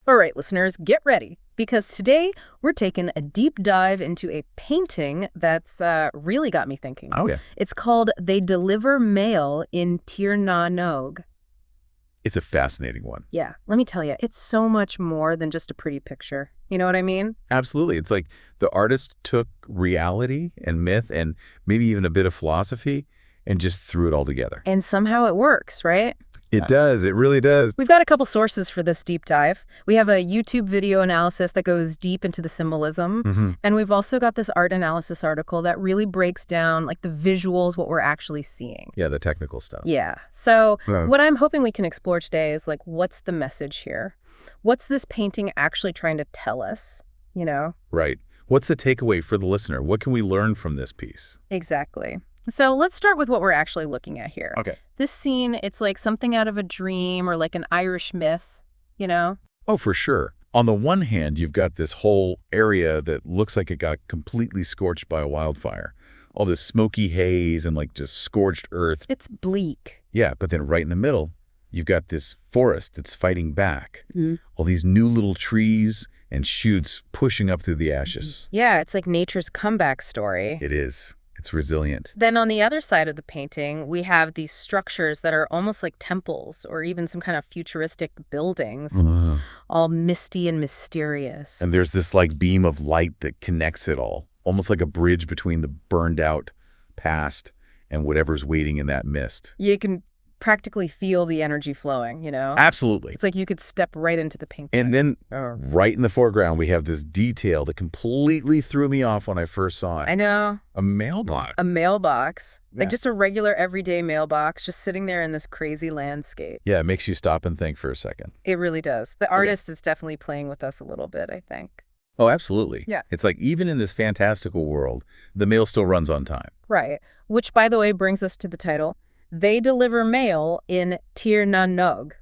All right, listeners, get ready, because today we're taking a deep dive into a painting that's really got me thinking. Oh, yeah. It's called They Deliver Mail in Tir Na Nog. It's a fascinating one. Yeah, let me tell you, it's so much more than just a pretty picture. You know what I mean? Absolutely. It's like the artist took reality and myth and maybe even a bit of philosophy and just threw it all together. And somehow it works, right? It does. It really does. We've got a couple sources for this deep dive. We have a YouTube video analysis that goes deep into the symbolism. And we've also got this art analysis article that really breaks down like the visuals, what we're actually seeing. Yeah, the technical stuff. Yeah. So what I'm hoping we can explore today is like, what's the message here? What's this painting actually trying to tell us, you know? Right. What's the takeaway for the listener? What can we learn from this piece? Exactly. So let's start with what we're actually looking at here. Okay. This scene, it's like something out of a dream or like an Irish myth, you know? Oh, for sure. On the one hand, you've got this whole area that looks like it got completely scorched by a wildfire. All this smoky haze and like just scorched earth. It's bleak. Yeah, but then right in the middle, you've got this forest that's fighting back. All these new little trees and shoots pushing up through the ashes. Yeah, it's like nature's comeback story. It is. It's resilient. Then on the other side of the painting, we have these structures that are almost like temples or even some kind of futuristic buildings, all misty and mysterious. And there's this like beam of light that connects it all, almost like a bridge between the burned out past and whatever's waiting in that mist. You can practically feel the energy flowing, you know? Absolutely. It's like you could step right into the painting. And then right in the foreground, we have this detail that completely threw me off when I first saw it. I know. A mailbox. A mailbox. Yeah. Like just a regular everyday mailbox just sitting there in this crazy landscape. Yeah, it makes you stop and think for a second. It really does. The artist is definitely playing with us a little bit, I think. Oh, absolutely. Yeah. It's like even in this fantastical world, the mail still runs on time. Right. Which, by the way, brings us to the title. They deliver mail in Tir Na Nog.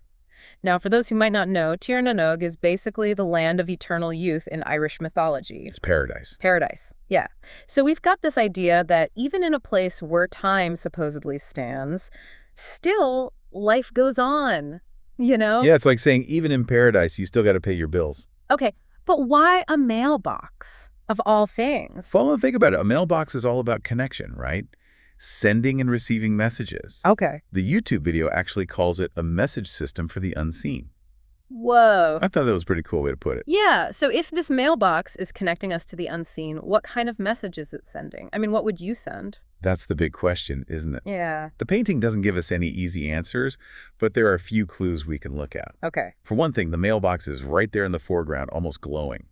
Now, for those who might not know, Tir Na Nog is basically the land of eternal youth in Irish mythology. It's paradise. Paradise, yeah. So we've got this idea that even in a place where time supposedly stands, still life goes on, you know? Yeah, it's like saying even in paradise, you still got to pay your bills. Okay, but why a mailbox of all things? Well, think about it. A mailbox is all about connection, right? Sending and receiving messages. Okay. The YouTube video actually calls it a message system for the unseen. Whoa. I thought that was a pretty cool way to put it. Yeah, so if this mailbox is connecting us to the unseen, what kind of message is it sending? I mean, what would you send? That's the big question, isn't it? Yeah. The painting doesn't give us any easy answers, but there are a few clues we can look at. Okay. For one thing, the mailbox is right there in the foreground, almost glowing.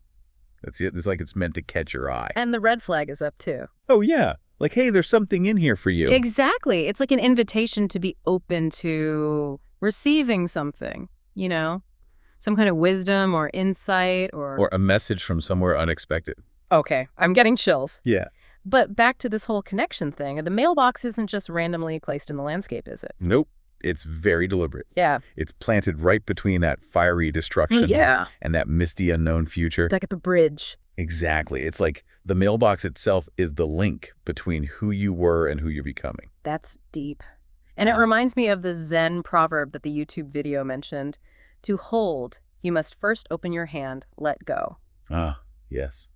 That's it. It's like it's meant to catch your eye. And the red flag is up too. Oh, yeah. Like, hey, there's something in here for you. Exactly. It's like an invitation to be open to receiving something, you know? Some kind of wisdom or insight or a message from somewhere unexpected. Okay, I'm getting chills. Yeah. But back to this whole connection thing. The mailbox isn't just randomly placed in the landscape, is it? Nope. It's very deliberate. Yeah. It's planted right between that fiery destruction and that misty unknown future. It's like a bridge. Exactly. It's like the mailbox itself is the link between who you were and who you're becoming. That's deep. And it reminds me of the Zen proverb that the YouTube video mentioned. To hold, you must first open your hand, let go. Ah, yes.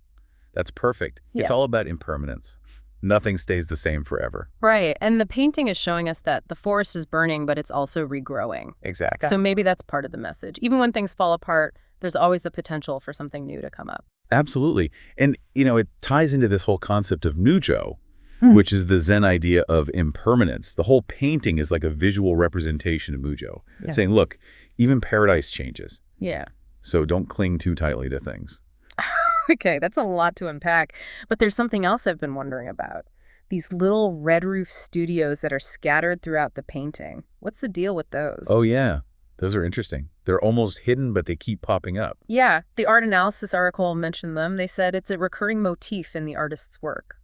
That's perfect. Yeah. It's all about impermanence. Nothing stays the same forever. Right. And the painting is showing us that the forest is burning, but it's also regrowing. Exactly. So maybe that's part of the message. Even when things fall apart, there's always the potential for something new to come up. Absolutely. And, you know, it ties into this whole concept of mujo, which is the Zen idea of impermanence. The whole painting is like a visual representation of mujo. It's saying, look, even paradise changes. Yeah. So don't cling too tightly to things. Okay, that's a lot to unpack. But there's something else I've been wondering about. These little red roof studios that are scattered throughout the painting. What's the deal with those? Oh, yeah. Those are interesting. They're almost hidden, but they keep popping up. Yeah, the art analysis article mentioned them. They said it's a recurring motif in the artist's work.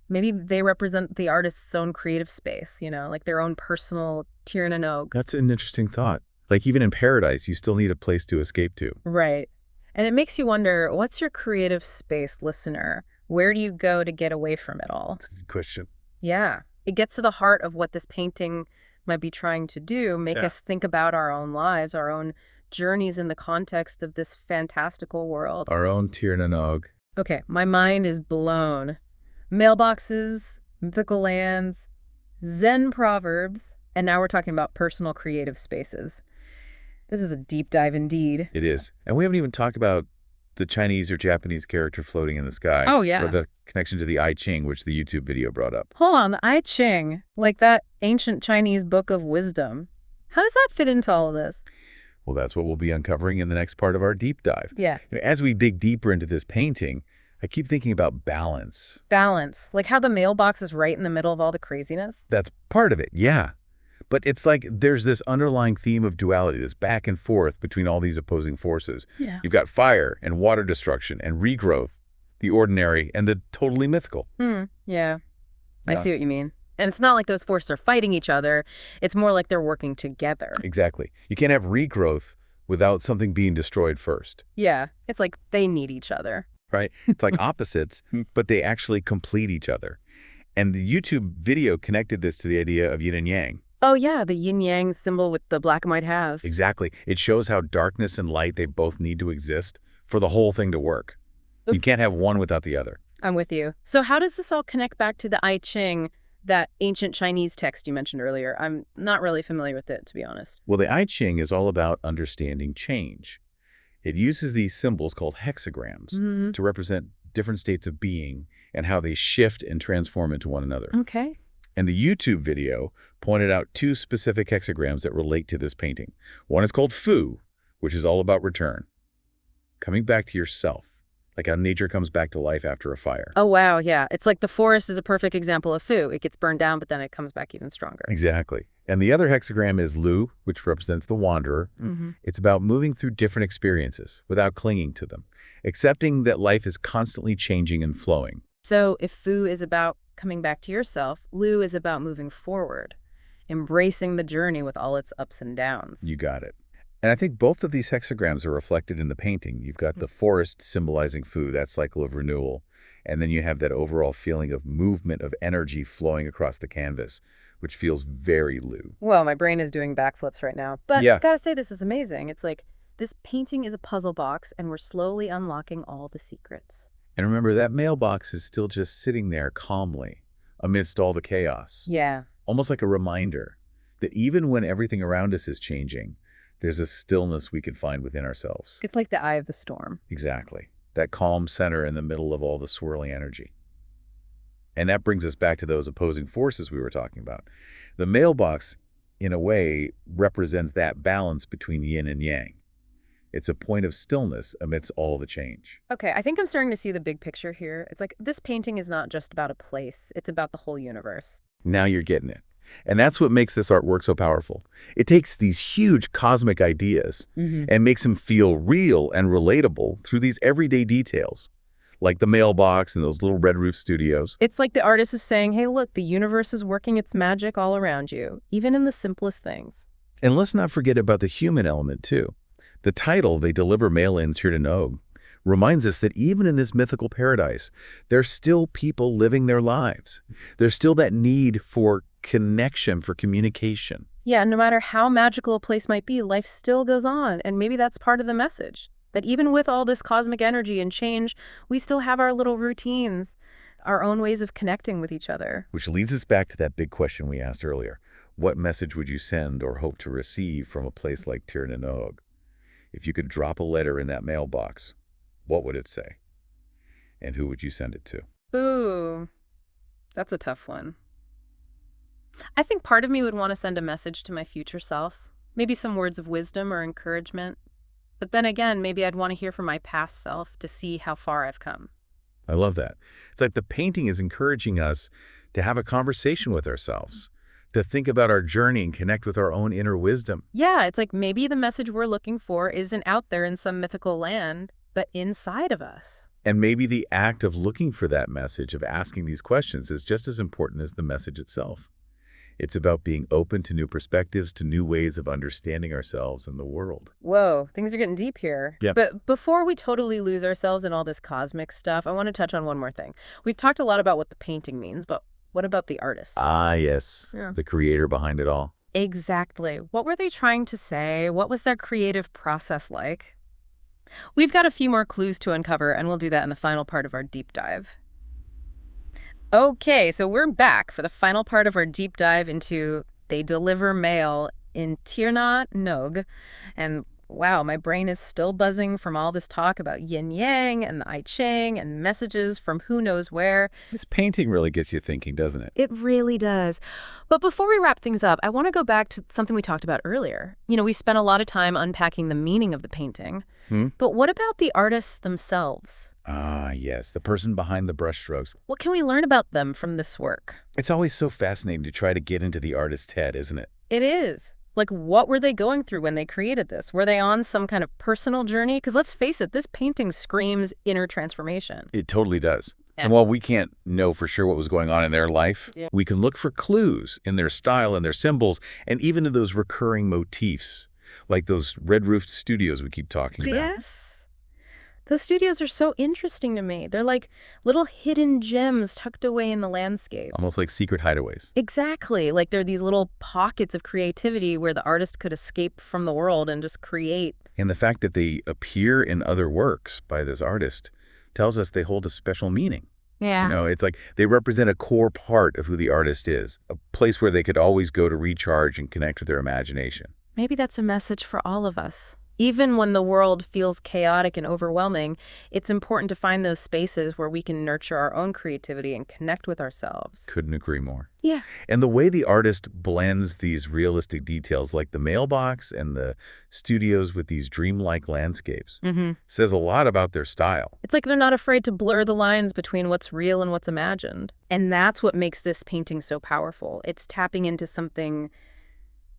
Maybe they represent the artist's own creative space, you know, like their own personal Tir Na Nog. That's an interesting thought. Like even in paradise, you still need a place to escape to. Right. And it makes you wonder, what's your creative space, listener? Where do you go to get away from it all? That's a good question. Yeah. It gets to the heart of what this painting might be trying to do, make us think about our own lives, our own journeys in the context of this fantastical world. Our own Tir na Nog. Okay, my mind is blown. Mailboxes, mythical lands, Zen proverbs, and now we're talking about personal creative spaces. This is a deep dive indeed. It is. And we haven't even talked about the Chinese or Japanese character floating in the sky. Oh, yeah. Or the connection to the I Ching, which the YouTube video brought up. Hold on, the I Ching, like that ancient Chinese book of wisdom. How does that fit into all of this? Well, that's what we'll be uncovering in the next part of our deep dive. Yeah. As we dig deeper into this painting, I keep thinking about balance. Balance. Like how the mailbox is right in the middle of all the craziness? That's part of it, yeah. But it's like there's this underlying theme of duality, this back and forth between all these opposing forces. Yeah. You've got fire and water destruction and regrowth, the ordinary and the totally mythical. Yeah. I see what you mean. And it's not like those forces are fighting each other. It's more like they're working together. Exactly. You can't have regrowth without something being destroyed first. Yeah. It's like they need each other. Right? It's like opposites, but they actually complete each other. And the YouTube video connected this to the idea of yin and yang. Oh, yeah, the yin-yang symbol with the black and white halves. Exactly. It shows how darkness and light, they both need to exist for the whole thing to work. You can't have one without the other. I'm with you. So how does this all connect back to the I Ching, that ancient Chinese text you mentioned earlier? I'm not really familiar with it, to be honest. Well, the I Ching is all about understanding change. It uses these symbols called hexagrams to represent different states of being and how they shift and transform into one another. Okay. And the YouTube video pointed out two specific hexagrams that relate to this painting. One is called Fu, which is all about return. Coming back to yourself, like how nature comes back to life after a fire. Oh, wow, yeah. It's like the forest is a perfect example of Fu. It gets burned down, but then it comes back even stronger. Exactly. And the other hexagram is Lu, which represents the wanderer. It's about moving through different experiences without clinging to them, accepting that life is constantly changing and flowing. So if Fu is about coming back to yourself, Lu is about moving forward, embracing the journey with all its ups and downs. You got it. And I think both of these hexagrams are reflected in the painting. You've got the forest symbolizing Fu, that cycle of renewal. And then you have that overall feeling of movement, of energy flowing across the canvas, which feels very Lu. Well, my brain is doing backflips right now. But Yeah. gotta say, this is amazing. It's like this painting is a puzzle box, and we're slowly unlocking all the secrets. And remember, that mailbox is still just sitting there calmly amidst all the chaos. Yeah. Almost like a reminder that even when everything around us is changing, there's a stillness we can find within ourselves. It's like the eye of the storm. Exactly. That calm center in the middle of all the swirling energy. And that brings us back to those opposing forces we were talking about. The mailbox, in a way, represents that balance between yin and yang. It's a point of stillness amidst all the change. Okay, I think I'm starting to see the big picture here. It's like this painting is not just about a place. It's about the whole universe. Now you're getting it. And that's what makes this artwork so powerful. It takes these huge cosmic ideas and makes them feel real and relatable through these everyday details, like the mailbox and those little red roof studios. It's like the artist is saying, hey, look, the universe is working its magic all around you, even in the simplest things. And let's not forget about the human element, too. The title, They Deliver Mail-ins Here to Nog, reminds us that even in this mythical paradise, there's still people living their lives. There's still that need for connection, for communication. Yeah, no matter how magical a place might be, life still goes on. And maybe that's part of the message. That even with all this cosmic energy and change, we still have our little routines, our own ways of connecting with each other. Which leads us back to that big question we asked earlier. What message would you send or hope to receive from a place like Tir na Nog? If you could drop a letter in that mailbox, what would it say? And who would you send it to? Ooh, that's a tough one. I think part of me would want to send a message to my future self, maybe some words of wisdom or encouragement. But then again, maybe I'd want to hear from my past self to see how far I've come. I love that. It's like the painting is encouraging us to have a conversation with ourselves, to think about our journey and connect with our own inner wisdom. Yeah, it's like maybe the message we're looking for isn't out there in some mythical land, but inside of us. And maybe the act of looking for that message, of asking these questions, is just as important as the message itself. It's about being open to new perspectives, to new ways of understanding ourselves and the world. Whoa, things are getting deep here. Yeah. But before we totally lose ourselves in all this cosmic stuff, I want to touch on one more thing. We've talked a lot about what the painting means, but what about the artist? Ah, yes. Yeah. The creator behind it all. Exactly. What were they trying to say? What was their creative process like? We've got a few more clues to uncover, and we'll do that in the final part of our deep dive. Okay, so we're back for the final part of our deep dive into They Deliver Mail in Tir na Nog. And wow, my brain is still buzzing from all this talk about yin yang and the I Ching and messages from who knows where. This painting really gets you thinking, doesn't it? It really does. But before we wrap things up, I want to go back to something we talked about earlier. We spent a lot of time unpacking the meaning of the painting. But what about the artists themselves? Ah, yes, the person behind the brushstrokes. What can we learn about them from this work? It's always so fascinating to try to get into the artist's head, isn't it? It is. Like, what were they going through when they created this? Were they on some kind of personal journey? Because let's face it, this painting screams inner transformation. It totally does. Yeah. And while we can't know for sure what was going on in their life, Yeah. we can look for clues in their style and their symbols, and even in those recurring motifs, like those red-roofed studios we keep talking about. Yes. Those studios are so interesting to me. They're like little hidden gems tucked away in the landscape. Almost like secret hideaways. Exactly. Like they're these little pockets of creativity where the artist could escape from the world and just create. And the fact that they appear in other works by this artist tells us they hold a special meaning. Yeah. It's like they represent a core part of who the artist is, a place where they could always go to recharge and connect with their imagination. Maybe that's a message for all of us. Even when the world feels chaotic and overwhelming, it's important to find those spaces where we can nurture our own creativity and connect with ourselves. Couldn't agree more. Yeah. And the way the artist blends these realistic details, like the mailbox and the studios with these dreamlike landscapes, says a lot about their style. It's like they're not afraid to blur the lines between what's real and what's imagined. And that's what makes this painting so powerful. It's tapping into something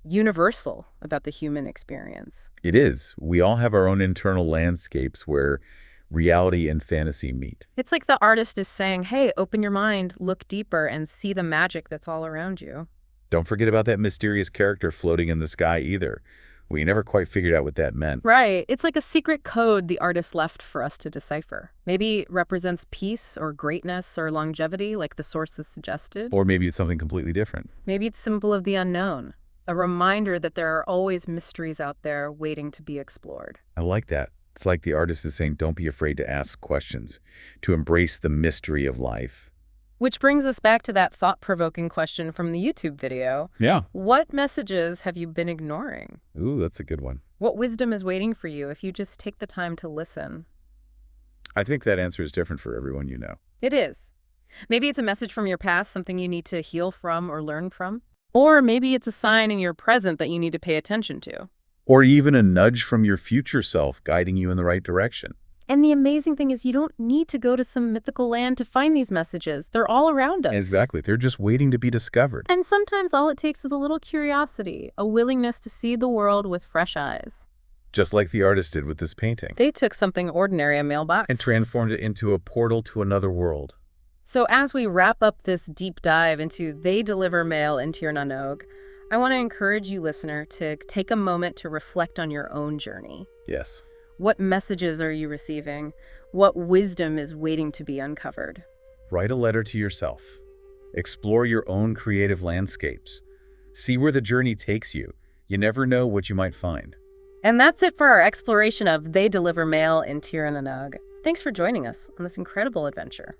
universal about the human experience. It is. We all have our own internal landscapes where reality and fantasy meet. It's like the artist is saying, hey, open your mind, look deeper, and see the magic that's all around you. Don't forget about that mysterious character floating in the sky either. We never quite figured out what that meant. Right. It's like a secret code the artist left for us to decipher. Maybe it represents peace or greatness or longevity, like the sources suggested. Or maybe it's something completely different. Maybe it's symbol of the unknown. A reminder that there are always mysteries out there waiting to be explored. I like that. It's like the artist is saying, don't be afraid to ask questions, to embrace the mystery of life. Which brings us back to that thought-provoking question from the YouTube video. Yeah. What messages have you been ignoring? Ooh, that's a good one. What wisdom is waiting for you if you just take the time to listen? I think that answer is different for everyone you know. It is. Maybe it's a message from your past, something you need to heal from or learn from. Or maybe it's a sign in your present that you need to pay attention to. Or even a nudge from your future self guiding you in the right direction. And the amazing thing is you don't need to go to some mythical land to find these messages. They're all around us. Exactly. They're just waiting to be discovered. And sometimes all it takes is a little curiosity, a willingness to see the world with fresh eyes. Just like the artist did with this painting. They took something ordinary, a mailbox, and transformed it into a portal to another world. So as we wrap up this deep dive into They Deliver Mail in Tir na Nog, I want to encourage you, listener, to take a moment to reflect on your own journey. Yes. What messages are you receiving? What wisdom is waiting to be uncovered? Write a letter to yourself. Explore your own creative landscapes. See where the journey takes you. You never know what you might find. And that's it for our exploration of They Deliver Mail in Tir na Nog. Thanks for joining us on this incredible adventure.